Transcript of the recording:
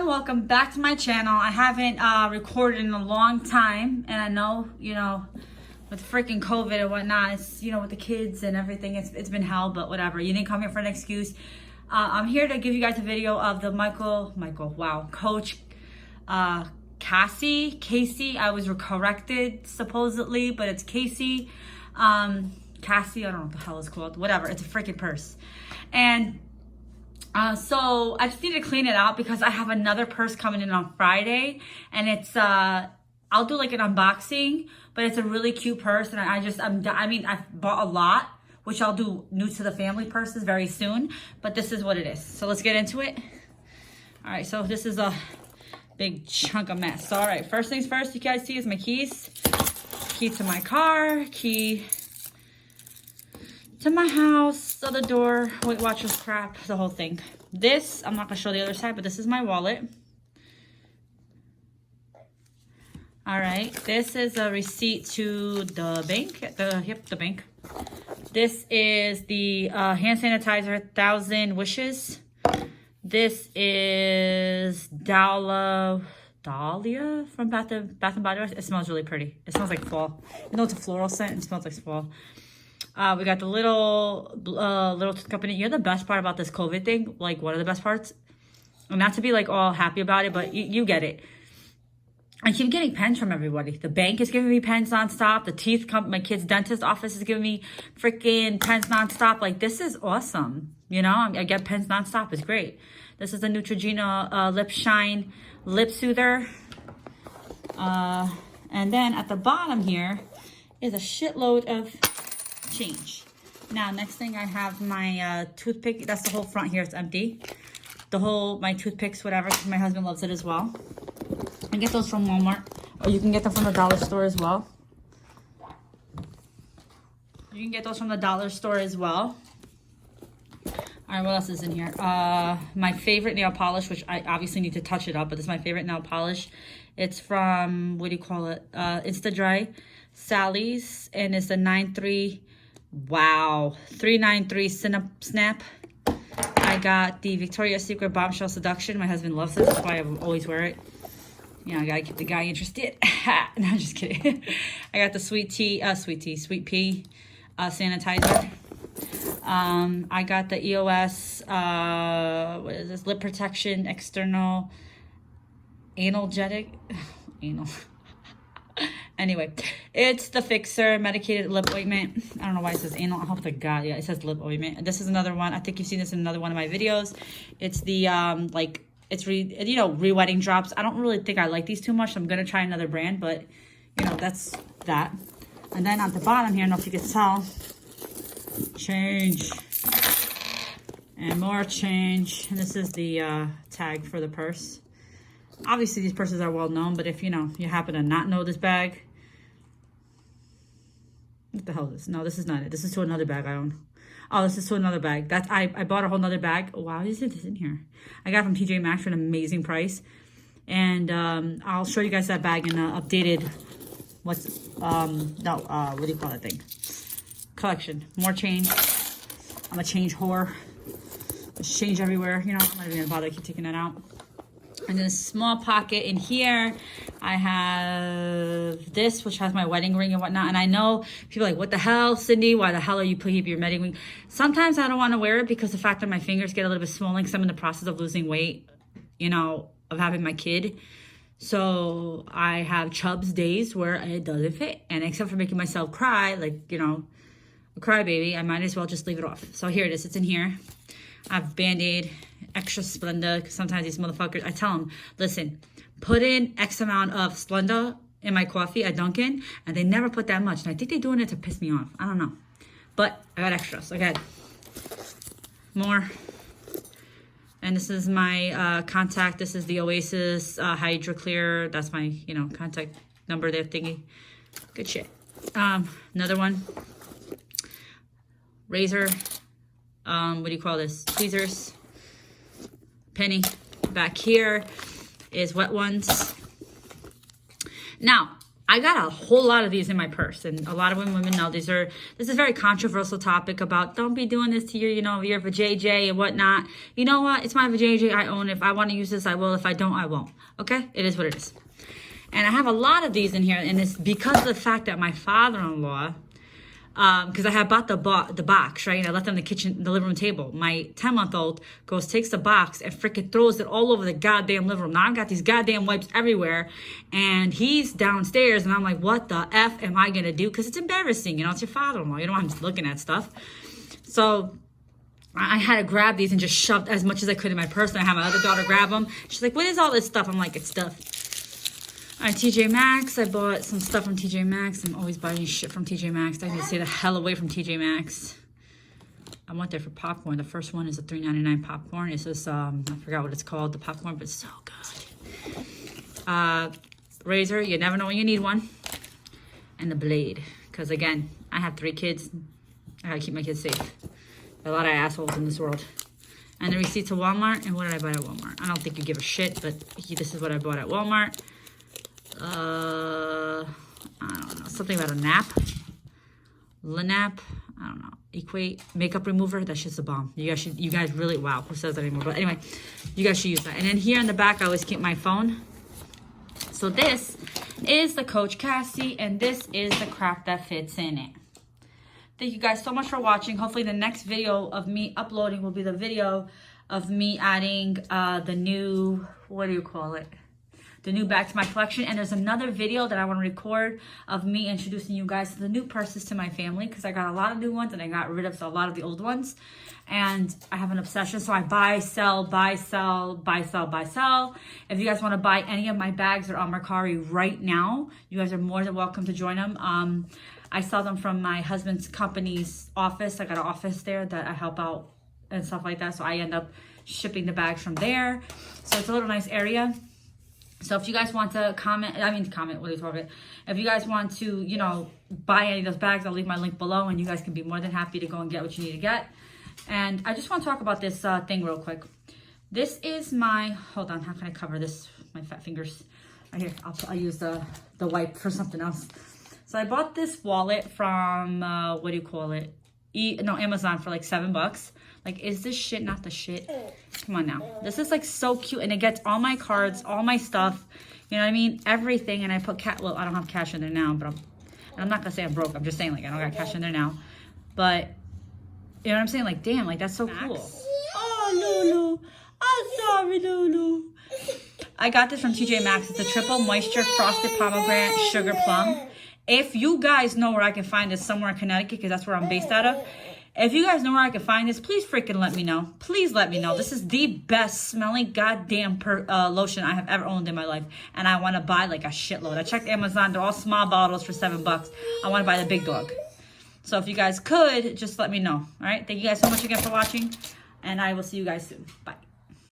everyone, welcome back to my channel. I haven't recorded in a long time, and I know, with freaking COVID and whatnot, it's, with the kids and everything, it's been hell, but whatever. You didn't come here for an excuse. I'm here to give you guys a video of the Coach Cassie. I was corrected supposedly, but it's Cassie. Cassie, I don't know what the hell it's called. Whatever, it's a freaking purse. And so I just need to clean it out because I have another purse coming in on Friday, and it's I'll do like an unboxing, but it's a really cute purse, and I've bought a lot, which I'll do new to the family purses very soon, but this is what it is. So let's get into it. All right, so this is a big chunk of mess. So, all right, first things first, you guys see is my keys. Key to my car, key to my house, other door, Weight Watchers crap, the whole thing. This, I'm not gonna show the other side, but this is my wallet. All right, this is a receipt to the bank, the bank. This is the hand sanitizer, 1,000 Wishes. This is Dahlia from Bath and Body Works. It smells really pretty. It smells like fall. Even though it's a floral scent, it smells like fall. We got the little company. You know the best part about this COVID thing? Like one of the best parts? And not to be like all happy about it, but you get it. I keep getting pens from everybody. The bank is giving me pens nonstop. My kid's dentist office is giving me freaking pens nonstop. Like, this is awesome. I get pens nonstop. It's great. This is a Neutrogena Lip Shine Lip Soother. And then at the bottom here is a shitload of change. Now, next thing, I have my toothpick. That's the whole front here. It's empty. My toothpicks, whatever, because my husband loves it as well. I get those from Walmart, or you can get them from the dollar store as well. You can get those from the dollar store as well. All right, what else is in here? My favorite nail polish, which I obviously need to touch it up, but this is my favorite nail polish. It's from, Insta-Dry Sally's, and it's the 393 Snap. I got the Victoria's Secret Bombshell Seduction. My husband loves it, that's why I always wear it. I gotta keep the guy interested. No, I'm just kidding. I got the Sweet Pea sanitizer. I got the EOS, lip protection, external analgesic. Anal. Anyway, it's the Fixer medicated lip ointment. I don't know why it says anal. I hope to God, yeah, it says lip ointment. This is another one. I think you've seen this in another one of my videos. It's the re-wetting drops. I don't really think I like these too much. So I'm gonna try another brand, but that's that. And then at the bottom here, I don't know if you can tell, change and more change. And this is the tag for the purse. Obviously, these purses are well known, but if you happen to not know this bag, what the hell is this? No, this is not it. This is to another bag I own. Oh, this is to another bag. I bought a whole nother bag. Wow, is this in here? I got it from TJ Maxx for an amazing price. And I'll show you guys that bag in an updated, what do you call that thing? Collection. More change. I'm a change whore. There's change everywhere. I'm not even gonna bother to keep taking that out. And then a small pocket in here, I have this, which has my wedding ring and whatnot. And I know people are like, what the hell, Cindy? Why the hell are you keeping your wedding ring? Sometimes I don't want to wear it because the fact that my fingers get a little bit swollen because I'm in the process of losing weight, of having my kid. So I have Chubbs days where it doesn't fit. And except for making myself cry, like, a crybaby, I might as well just leave it off. So here it is. It's in here. I have Band-Aid, extra Splenda, because sometimes these motherfuckers, I tell them, listen, put in X amount of Splenda in my coffee at Dunkin', and they never put that much. And I think they're doing it to piss me off. I don't know. But I got extras. Okay. More. And this is my contact. This is the Oasis Hydro Clear. That's my, contact number there thingy. Good shit. Another one. Razor. Tweezers. Penny. Back here is Wet Ones. Now, I got a whole lot of these in my purse, and a lot of women know this is a very controversial topic about don't be doing this to your, your vajayjay and whatnot. You know what? It's my vajayjay. I own it. If I want to use this, I will. If I don't, I won't. Okay? It is what it is. And I have a lot of these in here, and it's because of the fact that my father-in-law, because I had bought the box, right? And I left it on the living room table. My 10-month-old takes the box and freaking throws it all over the goddamn living room. Now I've got these goddamn wipes everywhere, and he's downstairs, and I'm like, what the F am I gonna do? Because it's embarrassing, it's your father-in-law. You don't want him looking at stuff. So I had to grab these and just shoved as much as I could in my purse, and I had my other daughter grab them. She's like, what is all this stuff? I'm like, it's stuff. All right, TJ Maxx. I bought some stuff from TJ Maxx. I'm always buying shit from TJ Maxx. I need to stay the hell away from TJ Maxx. I went there for popcorn. The first one is a $3.99 popcorn. It's this, I forgot what it's called, the popcorn, but it's so good. Razor, you never know when you need one. And the blade. Because, again, I have 3 kids. I gotta keep my kids safe. A lot of assholes in this world. And the receipt to Walmart. And what did I buy at Walmart? I don't think you give a shit, but this is what I bought at Walmart. I don't know, something about a nap, Lenap, I don't know, Equate makeup remover. That's just a bomb. You guys really, wow, who says that anymore? But anyway, you guys should use that. And then here in the back, I always keep my phone. So this is the Coach Cassie, and this is the crap that fits in it. Thank you guys so much for watching. Hopefully the next video of me uploading will be the video of me adding the new, what do you call it? The new bag to my collection. And there's another video that I want to record of me introducing you guys to the new purses to my family, because I got a lot of new ones and I got rid of a lot of the old ones. And I have an obsession, so I buy, sell, buy, sell, buy, sell, buy, sell. If you guys want to buy any of my bags, they're on Mercari right now. You guys are more than welcome to join them. I sell them from my husband's company's office. I got an office there that I help out and stuff like that, so I end up shipping the bags from there. So it's a little nice area. So if you guys want to comment, what are you talking about? If you guys want to, buy any of those bags, I'll leave my link below, and you guys can be more than happy to go and get what you need to get. And I just want to talk about this thing real quick. This is my, hold on, how can I cover this? My fat fingers. Right here, I'll use the wipe for something else. So I bought this wallet from, what do you call it? Amazon for like $7. Like, is this shit not the shit? Come on now. This is like so cute, and it gets all my cards, all my stuff. You know what I mean? Everything. And I put well, I don't have cash in there now, but I'm not gonna say I'm broke. I'm just saying, like, I don't got cash in there now. But you know what I'm saying? Like, damn, like, that's so cool. Oh, Lulu. I'm sorry, Lulu. I got this from TJ Maxx. It's a triple moisture frosted pomegranate sugar plum. If you guys know where I can find this somewhere in Connecticut, because that's where I'm based out of. If you guys know where I can find this, please freaking let me know. Please let me know. This is the best smelling goddamn lotion I have ever owned in my life. And I want to buy like a shitload. I checked Amazon. They're all small bottles for $7. I want to buy the big dog. So if you guys could, just let me know. All right? Thank you guys so much again for watching. And I will see you guys soon. Bye.